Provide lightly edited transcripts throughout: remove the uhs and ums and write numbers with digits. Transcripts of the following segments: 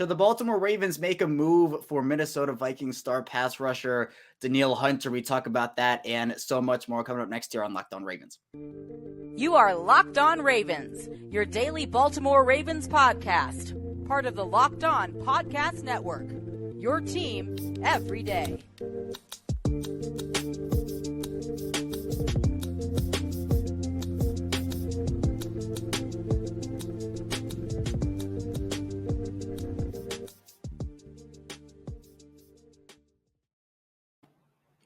Should the Baltimore Ravens make a move for Minnesota Vikings star pass rusher Danielle Hunter? We talk about that and so much more coming up next year on Locked On Ravens. You are Locked On Ravens, your daily Baltimore Ravens podcast, part of the Locked On Podcast Network, your team every day.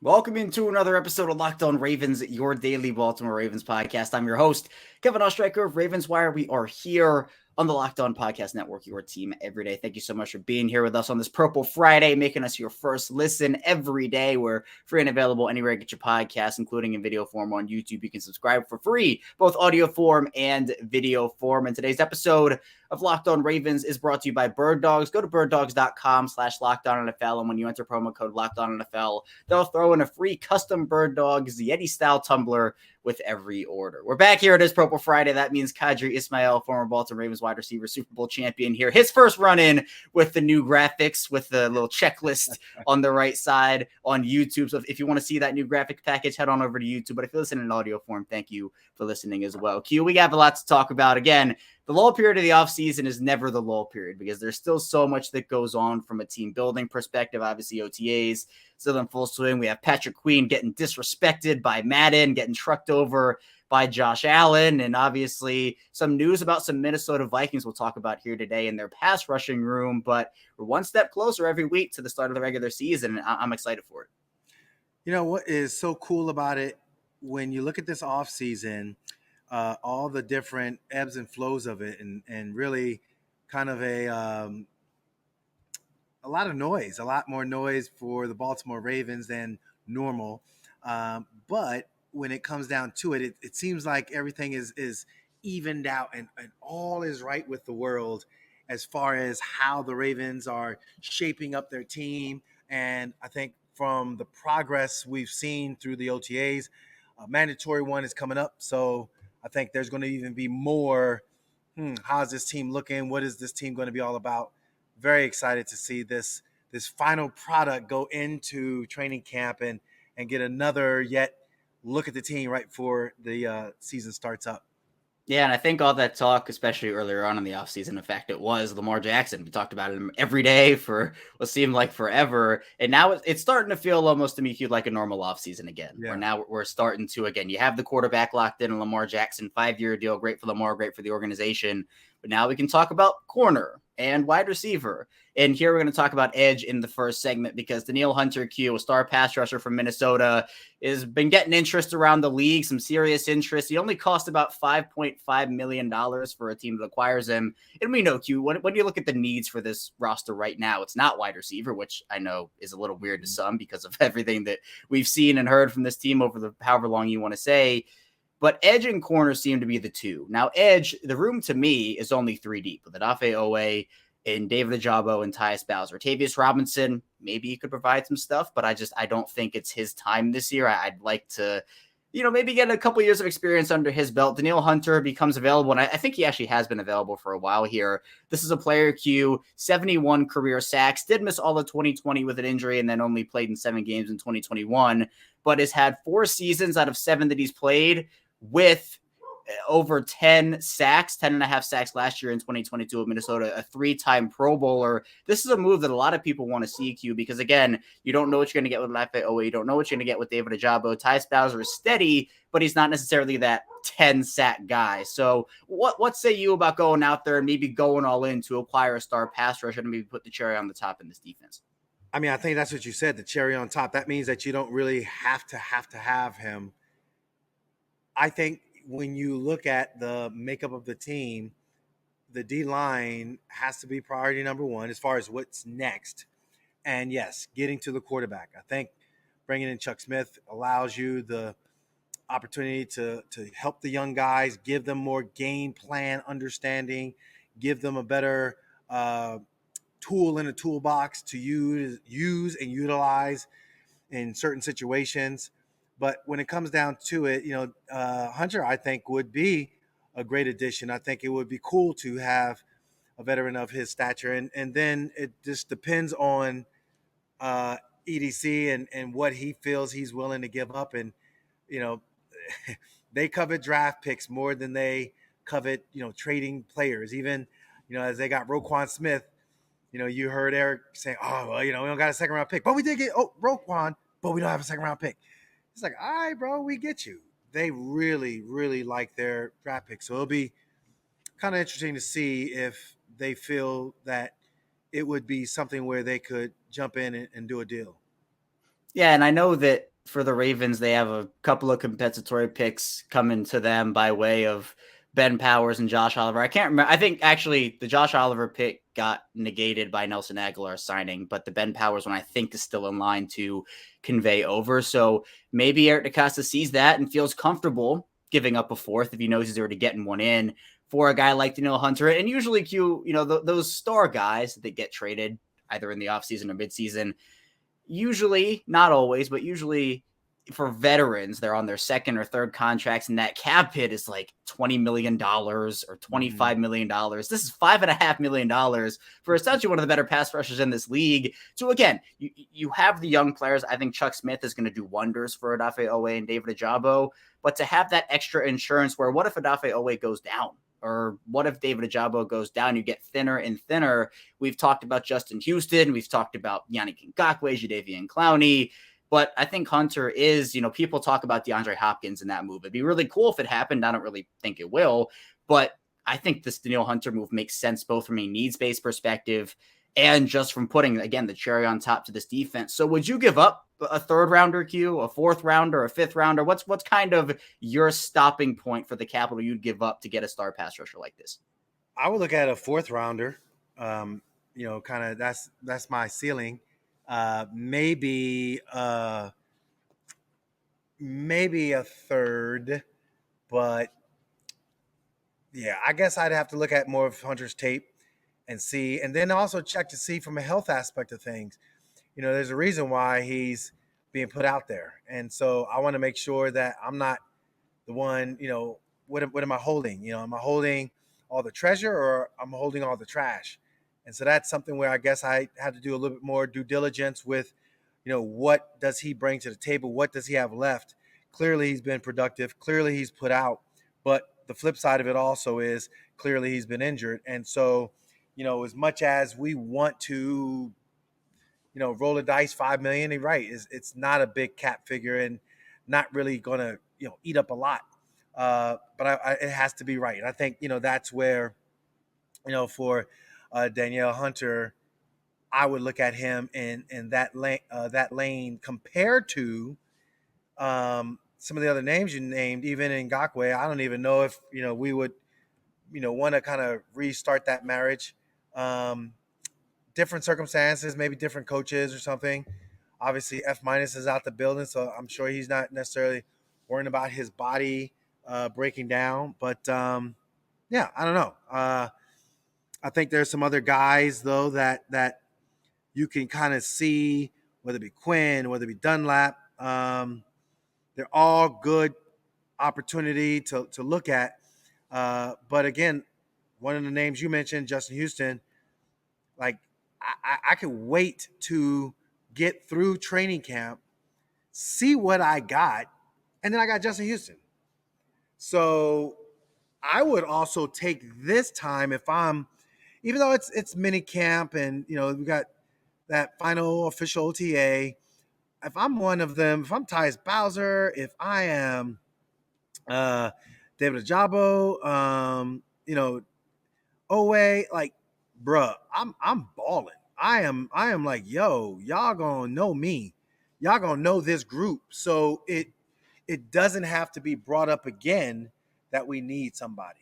Welcome into another episode of Locked On Ravens, your daily Baltimore Ravens podcast. I'm your host, Kevin Ostreicher of Ravens Wire. We are here on the Locked On Podcast Network, your team every day. Thank you so much for being here with us on this Purple Friday, making us your first listen every day. We're free and available anywhere you get your podcasts, including in video form on YouTube. You can subscribe for free, both audio form and video form. And today's episode of Locked On Ravens is brought to you by Bird Dogs. Go to birddogs.com/LockedOnNFL, and when you enter promo code LockedOnNFL, they'll throw in a free custom Bird Dogs Yeti-style tumbler with every order. We're back here. It is Purple Friday. That means Qadry Ismail, former Baltimore Ravens wide receiver, Super Bowl champion here. His first run-in with the new graphics, with the little checklist on the right side on YouTube. So if you want to see that new graphic package, head on over to YouTube. But if you listen in audio form, thank you for listening as well. Q, we have a lot to talk about. Again, the lull period of the offseason is never the lull period because there's still so much that goes on from a team building perspective. Obviously, OTAs still in full swing. We have Patrick Queen getting disrespected by Madden, getting trucked over by Josh Allen, and obviously some news about some Minnesota Vikings we'll talk about here today in their pass rushing room. But we're one step closer every week to the start of the regular season, and I'm excited for it. You know what is so cool about it? When you look at this offseason, all the different ebbs and flows of it, and really kind of a lot of noise, a lot more noise for the Baltimore Ravens than normal. But when it comes down to it, it seems like everything is evened out and all is right with the world as far as how the Ravens are shaping up their team. And I think from the progress we've seen through the OTAs, a mandatory one is coming up. So I think there's going to even be more, how's this team looking? What is this team going to be all about? Very excited to see this final product go into training camp and get another yet look at the team right before the season starts up. Yeah, and I think all that talk, especially earlier on in the offseason, in fact, it was Lamar Jackson. We talked about him every day for what seemed like forever. And now it's starting to feel almost to me like a normal offseason again. Yeah. Where now we're starting to, again, you have the quarterback locked in, Lamar Jackson, 5-year deal, great for Lamar, great for the organization. But now we can talk about corner and wide receiver. And here we're going to talk about edge in the first segment because Danielle Hunter, Q, a star pass rusher from Minnesota, has been getting interest around the league, some serious interest. He only cost about $5.5 million for a team that acquires him. And we know, Q, when you look at the needs for this roster right now, it's not wide receiver, which I know is a little weird to some because of everything that we've seen and heard from this team over the however long you want to say. But edge and corner seem to be the two. Now, edge, the room to me is only 3 deep with Odafe Owe and David Ojabo and Tyus Bowser. Tavius Robinson, maybe he could provide some stuff, but I don't think it's his time this year. I'd like to, maybe get a couple years of experience under his belt. Danielle Hunter becomes available, and I think he actually has been available for a while here. This is a player, Q, 71 career sacks, did miss all of 2020 with an injury and then only played in 7 games in 2021, but has had 4 seasons out of 7 that he's played with over 10 sacks, 10.5 sacks last year in 2022 at Minnesota, a 3-time Pro Bowler. This is a move that a lot of people want to see, Q, because again, you don't know what you're going to get with Odafe Owe. You don't know what you're going to get with David Ojabo. Tyus Bowser is steady, but he's not necessarily that 10-sack guy. So what say you about going out there and maybe going all in to acquire a star pass rusher and maybe put the cherry on the top in this defense? I mean, I think that's what you said, the cherry on top. That means that you don't really have to have him. I think when you look at the makeup of the team, the D-line has to be priority number 1 as far as what's next. And yes, getting to the quarterback. I think bringing in Chuck Smith allows you the opportunity to help the young guys, give them more game plan understanding, give them a better tool in a toolbox to use and utilize in certain situations. But when it comes down to it, Hunter, I think, would be a great addition. I think it would be cool to have a veteran of his stature. And then it just depends on uh, EDC and what he feels he's willing to give up. And, you know, they covet draft picks more than they covet, trading players. Even, as they got Roquan Smith, you heard Eric saying, oh, well, we don't got a second round pick, but we did get Roquan, but we don't have a second round pick. It's like, all right, bro, we get you. They really, really like their draft pick. So it'll be kind of interesting to see if they feel that it would be something where they could jump in and do a deal. Yeah, and I know that for the Ravens, they have a couple of compensatory picks coming to them by way of Ben Powers and Josh Oliver. I can't remember. I think actually the Josh Oliver pick got negated by Nelson Aguilar signing, but the Ben Powers one I think is still in line to convey over. So maybe Eric DeCosta sees that and feels comfortable giving up a fourth if he knows he's already getting one in for a guy like Danielle Hunter. And usually, those star guys that get traded either in the offseason or midseason, usually, not always, but usually for veterans, they're on their second or third contracts, and that cap hit is like $20 million or $25 million. This is $5.5 million for essentially one of the better pass rushers in this league. So again, you have the young players. I think Chuck Smith is going to do wonders for Odafe Owe and David Ajabo, but to have that extra insurance where what if Odafe Owe goes down? Or what if David Ajabo goes down? You get thinner and thinner. We've talked about Justin Houston. We've talked about Yannick Ngakoue, Jadeveon Clowney. But I think Hunter is, people talk about DeAndre Hopkins in that move. It'd be really cool if it happened. I don't really think it will. But I think this Danielle Hunter move makes sense both from a needs-based perspective and just from putting, again, the cherry on top to this defense. So would you give up a third rounder, Q, a fourth rounder, a fifth rounder? What's kind of your stopping point for the capital you'd give up to get a star pass rusher like this? I would look at a fourth rounder. Kind of that's my ceiling. Maybe a third, but yeah, I guess I'd have to look at more of Hunter's tape and see, and then also check to see from a health aspect of things. There's a reason why he's being put out there. And so I want to make sure that I'm not the one, what am I holding? Am I holding all the treasure or I'm holding all the trash? And so that's something where I guess I have to do a little bit more due diligence with, what does he bring to the table? What does he have left? Clearly he's been productive. Clearly he's put out. But the flip side of it also is clearly he's been injured. And so, as much as we want to, roll the dice, $5 million. You're right. It's not a big cap figure and not really going to, eat up a lot. But it has to be right. And I think, that's where, for Danielle Hunter, I would look at him in that lane compared to some of the other names you named, even in Ngakoue. I don't even know if, we would, want to kind of restart that marriage. Different circumstances, maybe different coaches or something. Obviously, F- is out the building, so I'm sure he's not necessarily worrying about his body breaking down. But, yeah, I don't know. I think there's some other guys, though, that you can kind of see, whether it be Quinn, whether it be Dunlap. They're all good opportunity to look at. But, again, one of the names you mentioned, Justin Houston, like, I could wait to get through training camp, see what I got, and then I got Justin Houston. So I would also take this time if I'm, even though it's mini camp and, we got that final official OTA, if I'm one of them, if I'm Tyus Bowser, if I am David Ajabo, Owe, like, bruh, I'm balling. I am like, yo, y'all gonna know me. Y'all gonna know this group. So it doesn't have to be brought up again that we need somebody.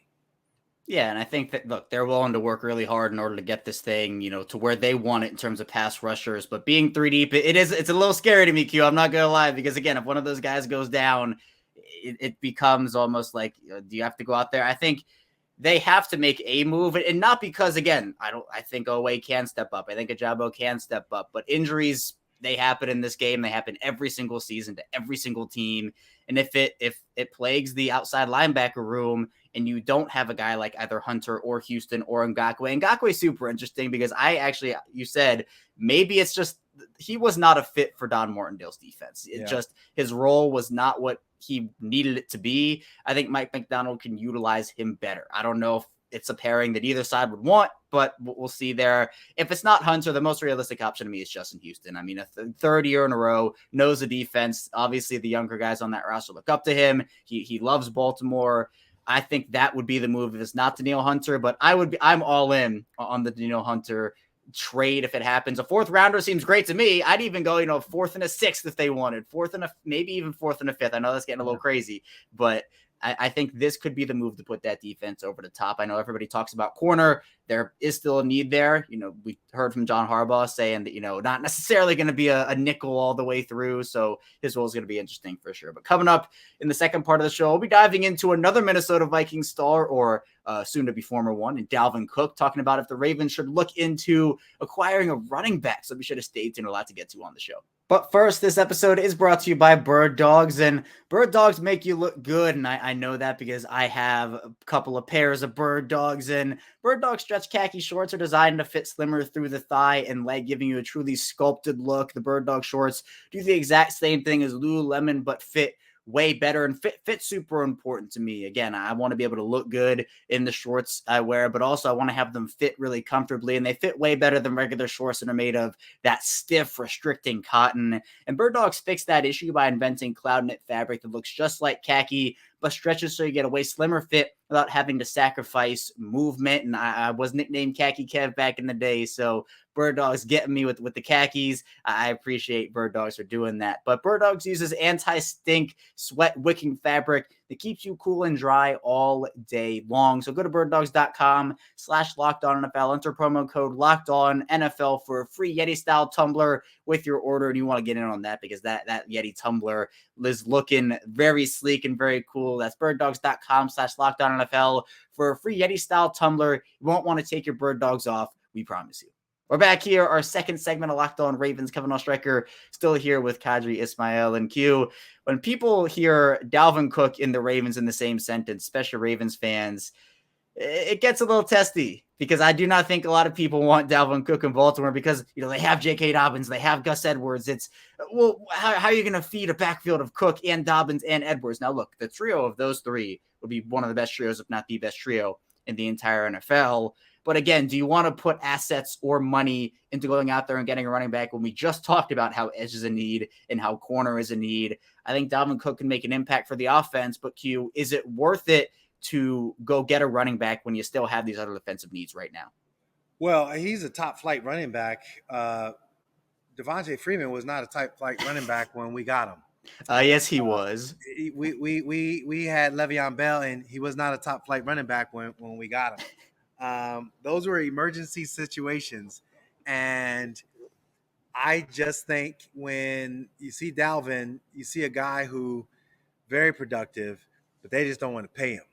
Yeah, and I think that, look, they're willing to work really hard in order to get this thing, to where they want it in terms of pass rushers. But being 3 deep, it's a little scary to me, Q. I'm not going to lie, because, again, if one of those guys goes down, it becomes almost like, do you have to go out there? I think they have to make a move, and not because, again, I think Owe can step up. I think Ajabo can step up, but injuries, they happen in this game. They happen every single season to every single team. And if it plagues the outside linebacker room, and you don't have a guy like either Hunter or Houston or Ngakoue. Ngakoue is super interesting because you said maybe it's just he was not a fit for Don Martindale's defense. It just his role was not what he needed it to be. I think Mike McDonald can utilize him better. I don't know if it's a pairing that either side would want, but we'll see there. If it's not Hunter, the most realistic option to me is Justin Houston. I mean, a third year in a row, knows the defense. Obviously, the younger guys on that roster look up to him. He loves Baltimore. I think that would be the move if it's not Danielle Hunter, but I'm all in on the Danielle Hunter trade if it happens. A fourth rounder seems great to me. I'd even go, fourth and a sixth if they wanted, maybe even fourth and a fifth. I know that's getting a little crazy, but I think this could be the move to put that defense over the top. I know everybody talks about corner. There is still a need there. We heard from John Harbaugh saying that, not necessarily going to be a nickel all the way through. So his role is going to be interesting for sure. But coming up in the second part of the show, we'll be diving into another Minnesota Vikings star or soon to be former one, and Dalvin Cook, talking about if the Ravens should look into acquiring a running back. So be sure to stay tuned. A lot to get to on the show. But first, this episode is brought to you by Bird Dogs, and Bird Dogs make you look good. And I know that because I have a couple of pairs of Bird Dogs, and Bird Dog stretch khaki shorts are designed to fit slimmer through the thigh and leg, giving you a truly sculpted look. The Bird Dog shorts do the exact same thing as Lululemon, but fit way better, and fit super important to me. Again, I want to be able to look good in the shorts I wear, but also I want to have them fit really comfortably, and they fit way better than regular shorts that are made of that stiff, restricting cotton. And Bird Dogs fixed that issue by inventing cloud knit fabric that looks just like khaki, but stretches so you get a way slimmer fit without having to sacrifice movement. And I was nicknamed Khaki Kev back in the day, so Bird Dogs getting me with the khakis. I appreciate Bird Dogs for doing that. But Bird Dogs uses anti-stink, sweat-wicking fabric that keeps you cool and dry all day long. So go to birdddogs.com/LockedOnNFL. Enter promo code LockedOnNFL for a free Yeti-style tumbler with your order. And you want to get in on that because that Yeti tumbler is looking very sleek and very cool. That's birdddogs.com/LockedOnNFL for a free Yeti-style tumbler. You won't want to take your Bird Dogs off. We promise you. We're back here, our second segment of Locked On Ravens. Kevin Oestreicher still here with Qadry Ismail and Q. When people hear Dalvin Cook in the Ravens in the same sentence, especially Ravens fans, it gets a little testy because I do not think a lot of people want Dalvin Cook in Baltimore because, they have J.K. Dobbins, they have Gus Edwards. It's, how are you going to feed a backfield of Cook and Dobbins and Edwards? Now, look, the trio of those three would be one of the best trios, if not the best trio in the entire NFL. But again, do you want to put assets or money into going out there and getting a running back when we just talked about how edge is a need and how corner is a need? I think Dalvin Cook can make an impact for the offense, but Q, is it worth it to go get a running back when you still have these other defensive needs right now? Well, he's a top flight running back. Devontae Freeman was not a top flight running back when we got him. Yes, he was. We had Le'Veon Bell, and he was not a top flight running back when we got him. Those were emergency situations. And I just think when you see Dalvin, you see a guy who very productive, but they just don't want to pay him.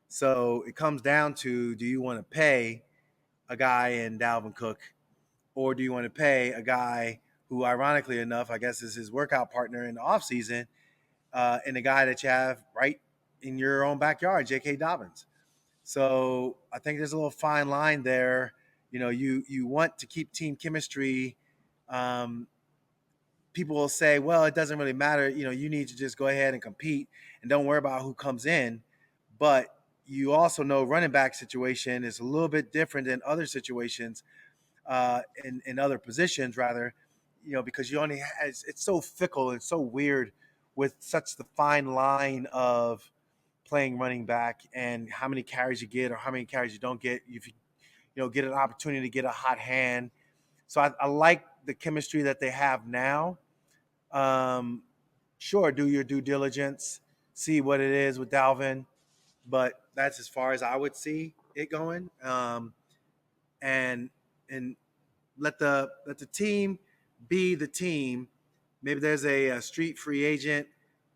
So it comes down to, do you want to pay a guy in Dalvin Cook, or do you want to pay a guy who, ironically enough, I guess is his workout partner in the offseason, and the guy that you have right in your own backyard, J.K. Dobbins? So I think there's a little fine line there. You want to keep team chemistry. People will say, well, it doesn't really matter. You need to just go ahead and compete and don't worry about who comes in. But you also know running back situation is a little bit different than other situations in other positions, rather, because you only it's so fickle and so weird with such the fine line of playing running back and how many carries you get or how many carries you don't get. If you get an opportunity to get a hot hand. So I like the chemistry that they have now. Sure, do your due diligence, see what it is with Dalvin, but that's as far as I would see it going. And let the team be the team. Maybe there's a street free agent,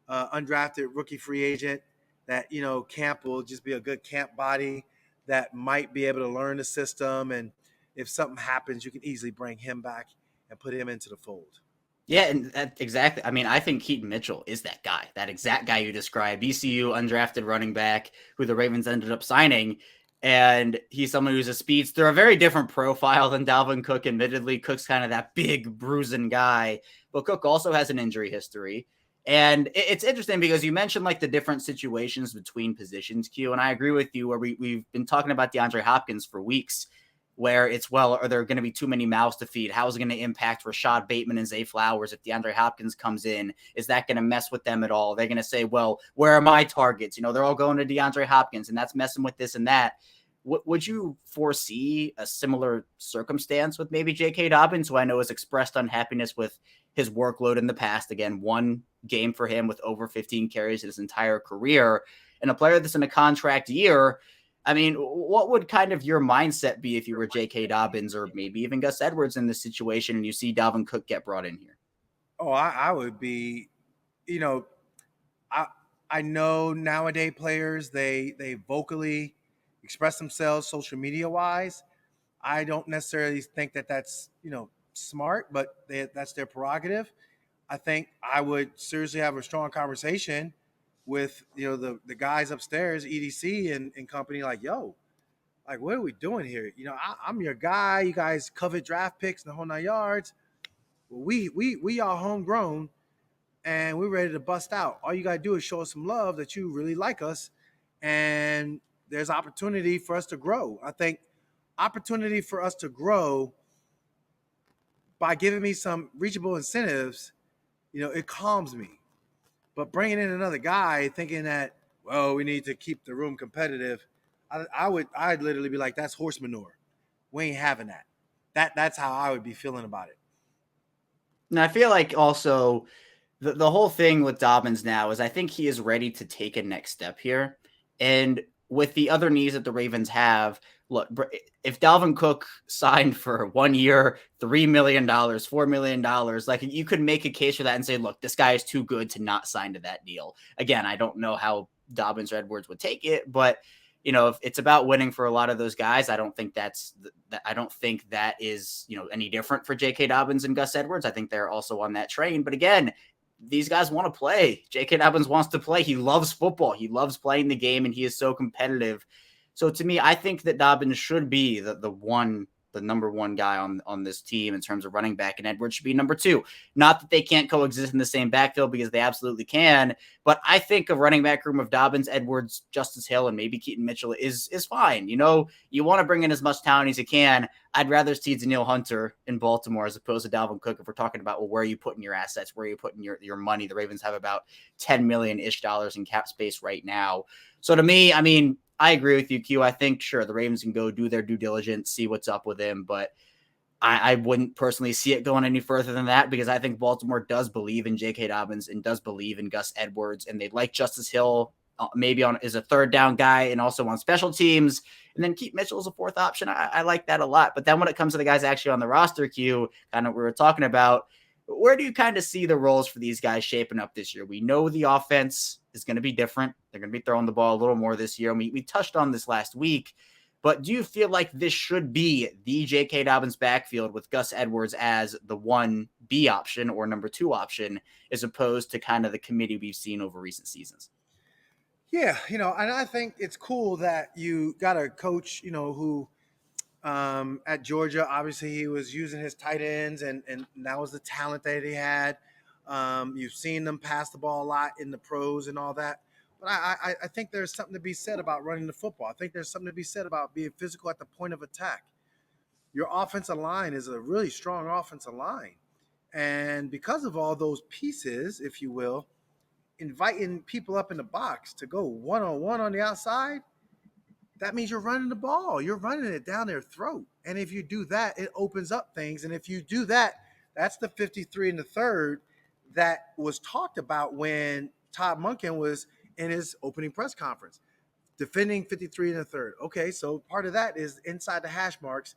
undrafted rookie free agent that, camp will just be a good camp body that might be able to learn the system. And if something happens, you can easily bring him back and put him into the fold. Yeah, and exactly. I mean, I think Keaton Mitchell is that guy, that exact guy you described. ECU undrafted running back who the Ravens ended up signing. And he's someone who's a speedster, a very different profile than Dalvin Cook. Admittedly, Cook's kind of that big bruising guy, but Cook also has an injury history. And it's interesting because you mentioned like the different situations between positions, Q, and I agree with you where we've been talking about DeAndre Hopkins for weeks where it's, well, are there going to be too many mouths to feed? How is it going to impact Rashad Bateman and Zay Flowers if DeAndre Hopkins comes in? Is that going to mess with them at all? They're going to say, well, where are my targets? They're all going to DeAndre Hopkins, and that's messing with this and that. Would you foresee a similar circumstance with maybe J.K. Dobbins, who I know has expressed unhappiness with his workload in the past? Again, one game for him with over 15 carries his entire career, and a player that's in a contract year. I mean, what would kind of your mindset be if you were J.K. Dobbins or maybe even Gus Edwards in this situation and you see Dalvin Cook get brought in here? Oh, I would be, I I know nowadays players they vocally express themselves social media wise. I don't necessarily think that that's smart, but that's their prerogative. I think I would seriously have a strong conversation with the guys upstairs, EDC and company, like, yo, like, what are we doing here? I'm your guy. You guys covet draft picks and the whole 9 yards. We are homegrown and we're ready to bust out. All you gotta do is show us some love that you really like us, and there's opportunity for us to grow. I think opportunity for us to grow by giving me some reachable incentives, it calms me. But bringing in another guy thinking that, well, we need to keep the room competitive, I'd literally be like, that's horse manure. We ain't having that. That's how I would be feeling about it. And I feel like also the whole thing with Dobbins now is I think he is ready to take a next step here. And with the other needs that the Ravens have, look, if Dalvin Cook signed for 1 year, $3 million, $4 million, like you could make a case for that and say, look, this guy is too good to not sign to that deal. Again, I don't know how Dobbins or Edwards would take it, but if it's about winning for a lot of those guys, I don't think I don't think that is, any different for J.K. Dobbins and Gus Edwards. I think they're also on that train. But again, these guys want to play. J.K. Dobbins wants to play. He loves football. He loves playing the game, and he is so competitive. So to me, I think that Dobbins should be the number one guy on this team in terms of running back, and Edwards should be number two. Not that they can't coexist in the same backfield, because they absolutely can, but I think a running back room of Dobbins, Edwards, Justice Hill, and maybe Keaton Mitchell is fine. You want to bring in as much talent as you can. I'd rather see Danielle Hunter in Baltimore as opposed to Dalvin Cook if we're talking about, well, where are you putting your assets? Where are you putting your money? The Ravens have about $10 million-ish in cap space right now. So to me, I mean, I agree with you, Q. I think, sure, the Ravens can go do their due diligence, see what's up with him, but I wouldn't personally see it going any further than that, because I think Baltimore does believe in J.K. Dobbins and does believe in Gus Edwards, and they like Justice Hill maybe as a third down guy and also on special teams, and then Keaton Mitchell as a fourth option. I like that a lot. But then when it comes to the guys actually on the roster, Q, kind of we were talking about, where do you kind of see the roles for these guys shaping up this year? We know the offense is going to be different. They're going to be throwing the ball a little more this year. And we touched on this last week, but do you feel like this should be the J.K. Dobbins backfield with Gus Edwards as the 1B option or number 2 option, as opposed to kind of the committee we've seen over recent seasons? Yeah, and I think it's cool that you got a coach, who at Georgia, obviously he was using his tight ends, and that was the talent that he had. You've seen them pass the ball a lot in the pros and all that. But I think there's something to be said about running the football. I think there's something to be said about being physical at the point of attack. Your offensive line is a really strong offensive line. And because of all those pieces, if you will, inviting people up in the box to go one-on-one on the outside, that means you're running the ball. You're running it down their throat. And if you do that, it opens up things. And if you do that, that's the 53 in the third that was talked about when Todd Monken was in his opening press conference, defending 53 in the third. Okay, so part of that is inside the hash marks.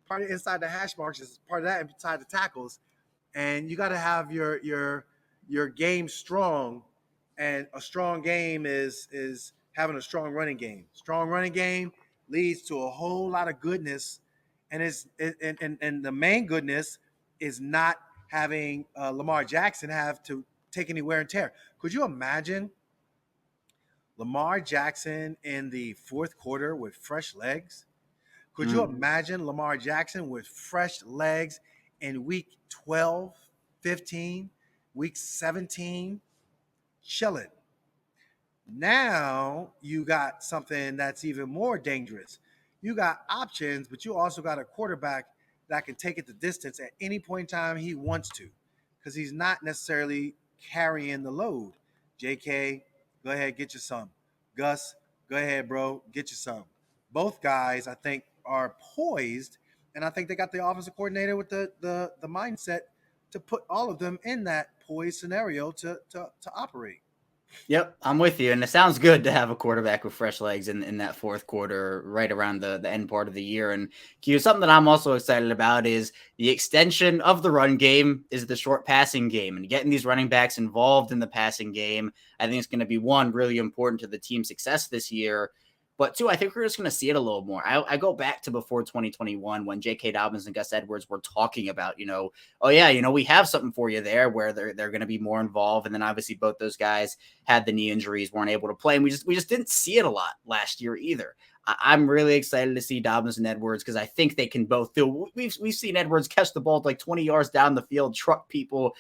Part of inside the hash marks is part of that inside the tackles. And you got to have your game strong. And a strong game is having a strong running game. Strong running game leads to a whole lot of goodness, and the main goodness is not having Lamar Jackson have to take any wear and tear. Could you imagine Lamar Jackson in the fourth quarter with fresh legs? Could you imagine Lamar Jackson with fresh legs in week 12, 15, week 17, chilling? Now you got something that's even more dangerous. You got options, but you also got a quarterback that can take it the distance at any point in time he wants to, because he's not necessarily carrying the load. JK, go ahead, get you some. Gus, go ahead, bro, get you some. Both guys, I think, are poised, and I think they got the offensive coordinator with the mindset to put all of them in that poised scenario to operate. Yep, I'm with you. And it sounds good to have a quarterback with fresh legs in that fourth quarter, right around the end part of the year. And Q, something that I'm also excited about is the extension of the run game is the short passing game, and getting these running backs involved in the passing game. I think it's going to be, one, really important to the team's success this year. But two, I think we're just going to see it a little more. I go back to before 2021 when J.K. Dobbins and Gus Edwards were talking about, oh yeah, we have something for you there, where they're going to be more involved. And then obviously both those guys had the knee injuries, weren't able to play, and we just didn't see it a lot last year either. I'm really excited to see Dobbins and Edwards because I think they can both do. We've seen Edwards catch the ball like 20 yards down the field, truck people.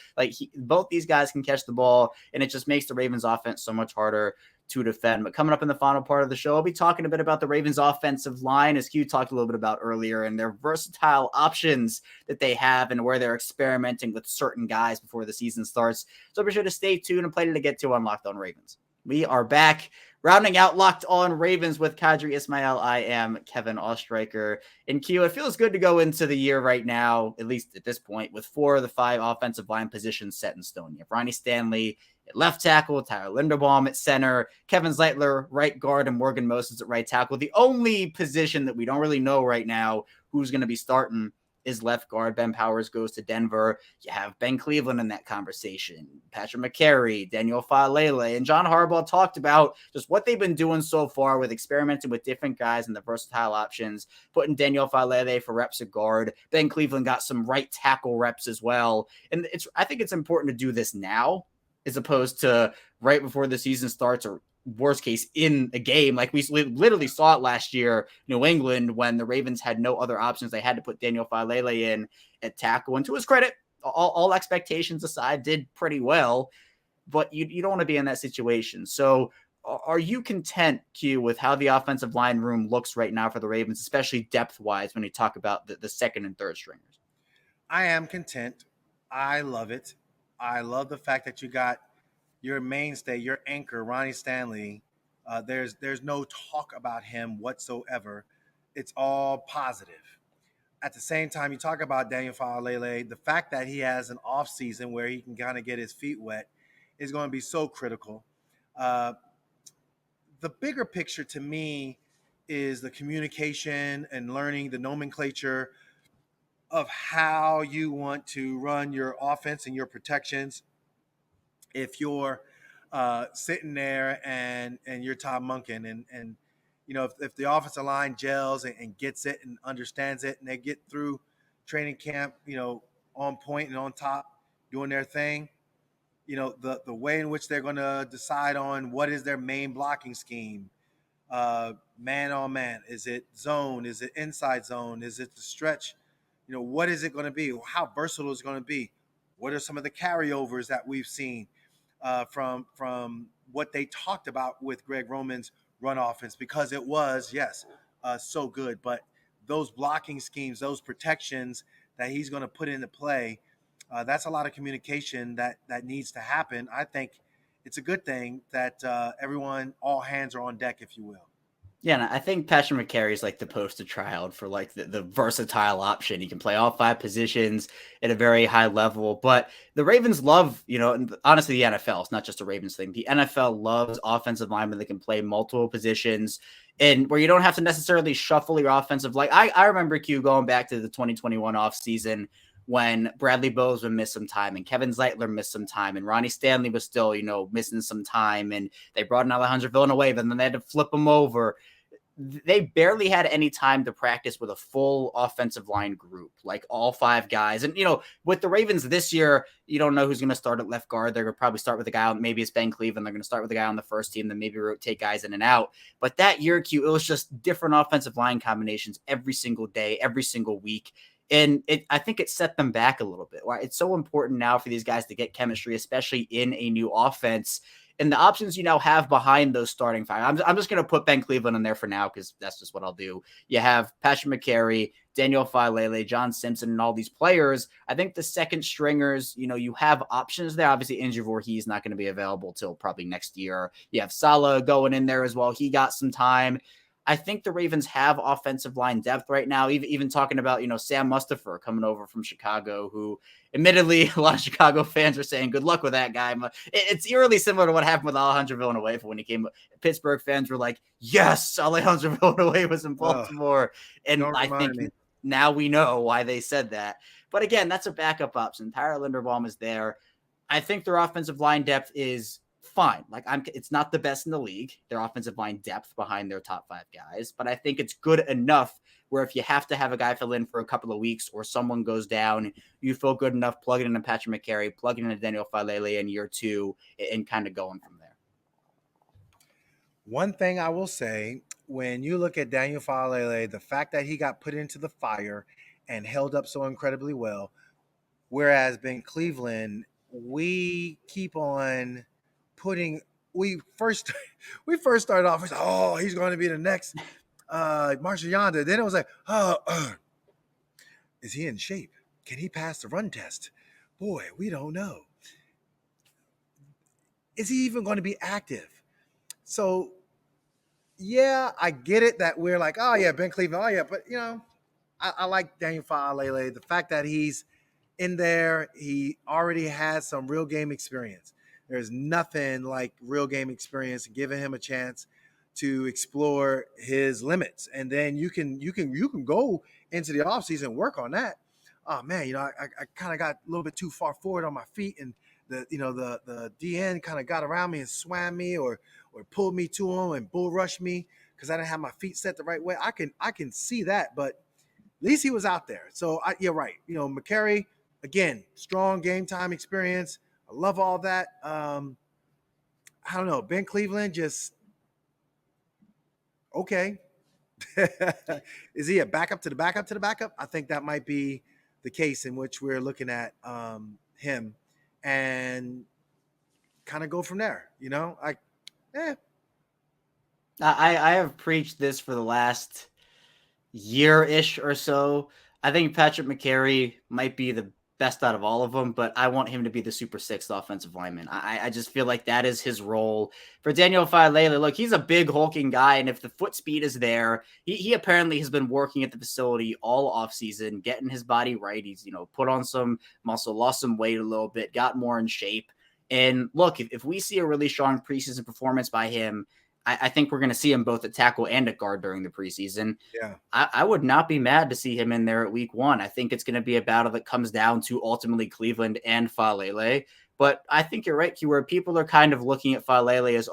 Both these guys can catch the ball, and it just makes the Ravens offense so much harder to defend. But coming up in the final part of the show, I'll be talking a bit about the Ravens offensive line, as Q talked a little bit about earlier, and their versatile options that they have and where they're experimenting with certain guys before the season starts. So be sure to stay tuned and plenty to get to on Locked On Ravens. We are back, rounding out Locked On Ravens with Qadry Ismail. I am Kevin Ostreicher. And Q, it feels good to go into the year right now, at least at this point, with 4 of the 5 offensive line positions set in stone. You have Ronnie Stanley at left tackle, Tyler Linderbaum at center, Kevin Zeitler right guard, and Morgan Moses at right tackle. The only position that we don't really know right now who's going to be starting is left guard. Ben Powers goes to Denver. You have Ben Cleveland in that conversation, Patrick McCary, Daniel Falele, and John Harbaugh talked about just what they've been doing so far with experimenting with different guys and the versatile options, putting Daniel Falele for reps at guard. Ben Cleveland got some right tackle reps as well. And I think it's important to do this now as opposed to right before the season starts, or worst case in a game. Like we literally saw it last year, New England, when the Ravens had no other options. They had to put Daniel Falele in at tackle. And to his credit, all expectations aside, did pretty well. But you don't want to be in that situation. So are you content, Q, with how the offensive line room looks right now for the Ravens, especially depth-wise when you talk about the second and third stringers? I am content. I love it. I love the fact that you got your mainstay, your anchor, Ronnie Stanley. There's no talk about him whatsoever. It's all positive. At the same time, you talk about Daniel Falele, the fact that he has an off season where he can kind of get his feet wet is going to be so critical. The bigger picture to me is the communication and learning the nomenclature of how you want to run your offense and your protections. If you're sitting there and you're Todd Monken and if the offensive line gels and gets it and understands it, and they get through training camp, on point and on top, doing their thing, the way in which they're going to decide on what is their main blocking scheme, man on man, is it zone, is it inside zone, is it the stretch, what is it going to be, how versatile is it going to be, what are some of the carryovers that we've seen from what they talked about with Greg Roman's run offense, because it was, yes, so good. But those blocking schemes, those protections that he's going to put into play, that's a lot of communication that needs to happen. I think it's a good thing that everyone, all hands are on deck, if you will. Yeah, and I think Patrick McCary is like the poster child for like the versatile option. He can play all 5 positions at a very high level. But the Ravens love, and honestly, the NFL, it's not just a Ravens thing. The NFL loves offensive linemen that can play multiple positions, and where you don't have to necessarily shuffle your offensive line. I remember Q going back to the 2021 offseason when Bradley Bozeman missed some time and Kevin Zeitler missed some time and Ronnie Stanley was still, missing some time, and they brought in Alejandro Villanueva and then they had to flip him over. they barely had any time to practice with a full offensive line group, like all 5 guys. And, with the Ravens this year, you don't know who's going to start at left guard. They're going to probably start with a guy, maybe it's Ben Cleveland. They're going to start with a guy on the first team, then maybe rotate guys in and out. But that year, it was just different offensive line combinations every single day, every single week. And I think it set them back a little bit. Right? It's so important now for these guys to get chemistry, especially in a new offense. And the options you now have behind those starting 5, I'm just going to put Ben Cleveland in there for now because that's just what I'll do. You have Patrick McCary, Daniel Falele, John Simpson, and all these players. I think the second stringers, you have options there. Obviously, Andrew Voorhees not going to be available till probably next year. You have Salah going in there as well. He got some time. I think the Ravens have offensive line depth right now. Even talking about, Sam Mustipher coming over from Chicago, who admittedly a lot of Chicago fans are saying good luck with that guy. It's eerily similar to what happened with Alejandro Villanueva when he came. Pittsburgh fans were like, yes, Alejandro Villanueva was in Baltimore. And I think now we know why they said that. But again, that's a backup option. Tyler Linderbaum is there. I think their offensive line depth is fine. It's not the best in the league, their offensive line depth behind their top 5 guys, but I think it's good enough where if you have to have a guy fill in for a couple of weeks or someone goes down, you feel good enough plugging in a Patrick McCary, plugging in a Daniel Falele in year 2 and kind of going from there. One thing I will say, when you look at Daniel Falele, the fact that he got put into the fire and held up so incredibly well, whereas Ben Cleveland, we keep on we first started off as, he's going to be the next Marshall Yonder. Then it was like, is he in shape? Can he pass the run test? Boy, we don't know. Is he even going to be active? So, yeah, I get it that we're like, Ben Cleveland, but I like Daniel Falele. The fact that he's in there, he already has some real game experience. There's nothing like real game experience giving him a chance to explore his limits. And then you can go into the offseason and work on that. Oh man, I kind of got a little bit too far forward on my feet, and the DN kind of got around me and swam me or pulled me to him and bull rushed me because I didn't have my feet set the right way. I can see that, but at least he was out there. So you're right. McCary, again, strong game time experience. I love all that. I don't know. Ben Cleveland just okay. Is he a backup to the backup to the backup? I think that might be the case in which we're looking at him and kind of go from there. I have preached this for the last year-ish or so. I think Patrick McCary might be the best out of all of them, but I want him to be the super 6th offensive lineman. I just feel like that is his role. For Daniel Falele, look, he's a big hulking guy, and if the foot speed is there, he apparently has been working at the facility all offseason, getting his body right. He's, put on some muscle, lost some weight a little bit, got more in shape. And look, if we see a really strong preseason performance by him, I think we're going to see him both at tackle and at guard during the preseason. Yeah, I would not be mad to see him in there at week 1. I think it's going to be a battle that comes down to ultimately Cleveland and Falele. But I think you're right, Q, where people are kind of looking at Falele as,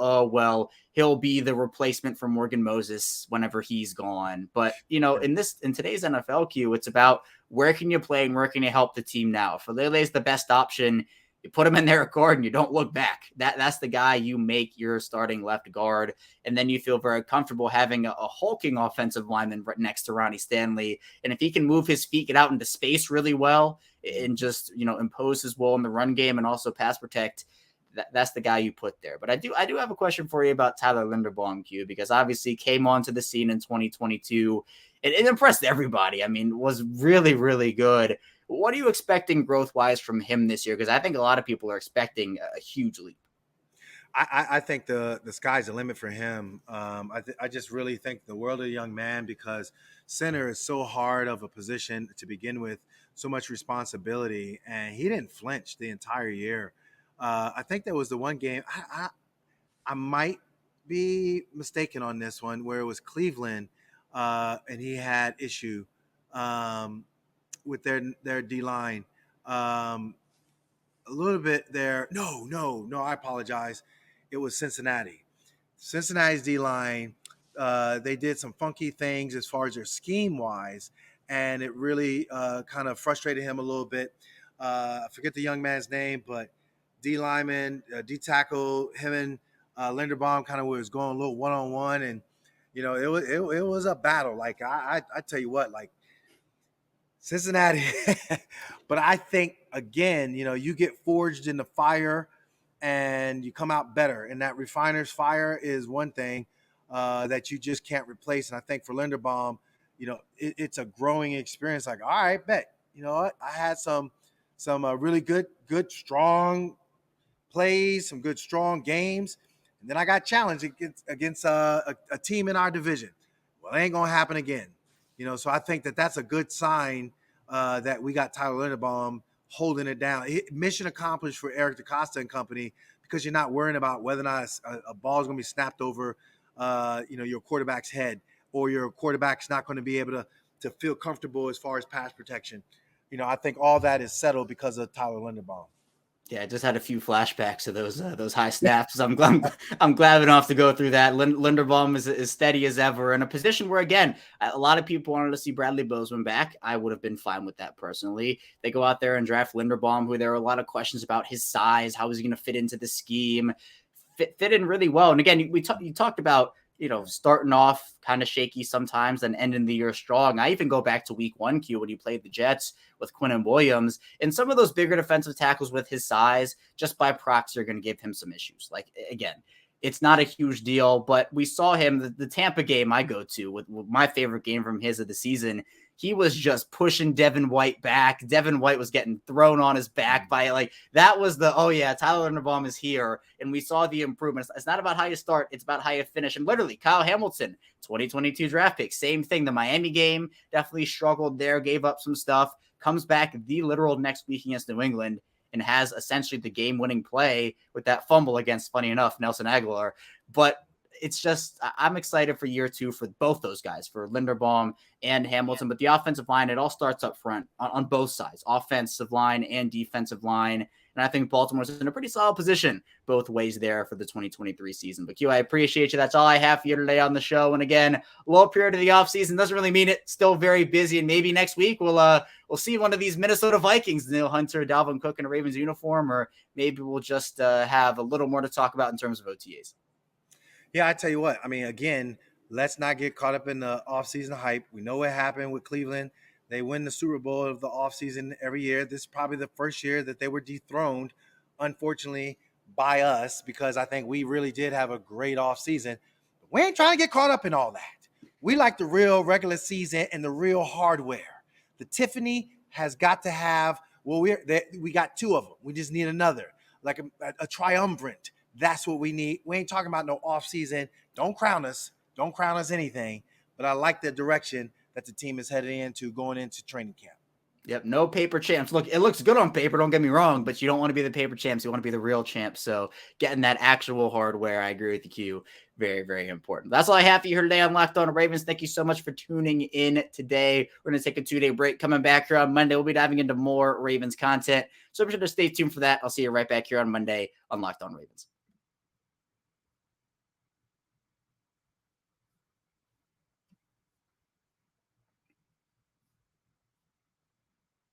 he'll be the replacement for Morgan Moses whenever he's gone. But, in today's NFL, Q, it's about where can you play and where can you help the team now? Falele is the best option. You put him in there at guard and you don't look back. That's the guy you make your starting left guard. And then you feel very comfortable having a hulking offensive lineman right next to Ronnie Stanley. And if he can move his feet, get out into space really well and just, impose his will in the run game and also pass protect, that's the guy you put there. But I do have a question for you about Tyler Linderbaum, Q, because obviously came onto the scene in 2022. It impressed everybody. I mean, was really, really good. What are you expecting growth-wise from him this year? Because I think a lot of people are expecting a huge leap. I think the sky's the limit for him. I just really think the world of the young man because center is so hard of a position to begin with, so much responsibility, and he didn't flinch the entire year. I think there was the one game I might be mistaken on this one where it was Cleveland, and he had issue. With their D-line. A little bit there. No, I apologize. It was Cincinnati. Cincinnati's D-line they did some funky things as far as their scheme wise, and it really kind of frustrated him a little bit. I forget the young man's name, but D lineman, D tackle, him and Linderbaum kind of was going a little one on one, and it was a battle. Like I tell you what, like Cincinnati, but I think again, you get forged in the fire and you come out better. And that refiner's fire is one thing that you just can't replace. And I think for Linderbaum, it's a growing experience. Like, all right, bet. You know what? I had some really good, strong plays, some good, strong games, and then I got challenged against a team in our division. Well, it ain't gonna happen again. So I think that's a good sign that we got Tyler Linderbaum holding it down. Mission accomplished for Eric DeCosta and company, because you're not worrying about whether or not a ball is going to be snapped over, your quarterback's head, or your quarterback's not going to be able to feel comfortable as far as pass protection. I think all that is settled because of Tyler Linderbaum. Yeah, I just had a few flashbacks of those high snaps. I'm glad we don't have to go through that. Linderbaum is as steady as ever, in a position where, again, a lot of people wanted to see Bradley Bozeman back. I would have been fine with that personally. They go out there and draft Linderbaum, who there are a lot of questions about his size. How is he going to fit into the scheme? Fit in really well. And again, you talked about, starting off kind of shaky sometimes and ending the year strong. I even go back to week 1, Q, when he played the Jets with Quinnen Williams, and some of those bigger defensive tackles with his size, just by proxy, are going to give him some issues. Like, again, it's not a huge deal, but we saw him, the Tampa game I go to, with my favorite game from his of the season. He was just pushing Devin White back. Devin White was getting thrown on his back by, that was oh yeah, Tyler Linderbaum is here. And we saw the improvements. It's not about how you start. It's about how you finish. And literally, Kyle Hamilton, 2022 draft pick, same thing. The Miami game definitely struggled there, gave up some stuff, comes back the literal next week against New England and has essentially the game-winning play with that fumble against, funny enough, Nelson Aguilar. But it's just, I'm excited for year 2 for both those guys, for Linderbaum and Hamilton. But the offensive line, it all starts up front on both sides, offensive line and defensive line. And I think Baltimore's in a pretty solid position both ways there for the 2023 season. But Q, I appreciate you. That's all I have for you today on the show. And again, low period of the offseason doesn't really mean it. Still very busy. And maybe next week we'll see one of these Minnesota Vikings, Danielle Hunter, Dalvin Cook in a Ravens uniform, or maybe we'll just have a little more to talk about in terms of OTAs. Yeah, I tell you what, I mean, again, let's not get caught up in the offseason hype. We know what happened with Cleveland. They win the Super Bowl of the offseason every year. This is probably the first year that they were dethroned, unfortunately, by us, because I think we really did have a great offseason. We ain't trying to get caught up in all that. We like the real regular season and the real hardware. The Tiffany has got to have, we got 2 of them. We just need another, like a triumvirate. That's what we need. We ain't talking about no offseason. Don't crown us anything. But I like the direction that the team is headed into going into training camp. Yep, no paper champs. Look, it looks good on paper, don't get me wrong, but you don't want to be the paper champs. You want to be the real champs. So getting that actual hardware, I agree with you, Q. Very, very important. That's all I have for you here today on Locked On Ravens. Thank you so much for tuning in today. We're going to take a 2-day break. Coming back here on Monday, we'll be diving into more Ravens content. So be sure to stay tuned for that. I'll see you right back here on Monday on Locked On Ravens.